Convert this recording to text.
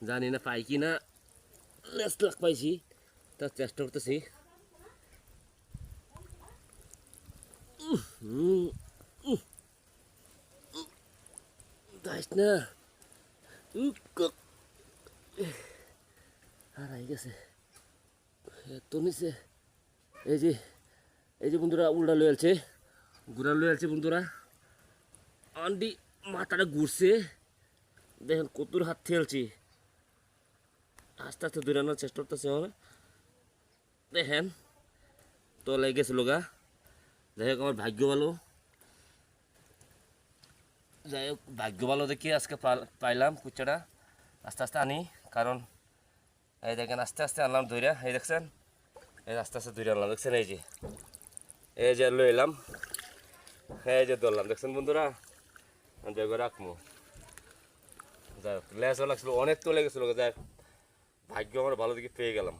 জানি না পাই কি না, লেস লাগ পাইছি, তার চেষ্টা করতেছি। যাইস না, হারাই গেছে এত নিচে। এই যে এই যে বন্ধুরা উল্টা লয়ে আছে, ঘুরা লয়ে আছে বন্ধুরা। আন্ডি মাথাটা ঘুরছে, দেখেন কতর হাত ঠেলছি, আস্তে আস্তে ধরে আনার চেষ্টা করতেছে আমার। দেখেন তো লেগে গেছিল গা। যাই হোক আমার ভাগ্য ভালো, যাই হোক ভাগ্য ভালো দেখি আজকে পাইলাম কুচ্চাটা। আস্তে আস্তে আনি, কারণ এই দেখেন আস্তে আস্তে আনলাম ধইরা, এই দেখছেন, এই আস্তে আস্তে ধরে আনলাম, দেখছেন এই যে লই এলাম, এই যে ধরলাম, দেখছেন বন্ধুরা। জায়গা রাখবো, যাই হোক লেসও লাগছিল অনেক, তো লেগেছিল, যাই হোক ভাগ্য আমার ভালো দিকে পেয়ে গেলাম।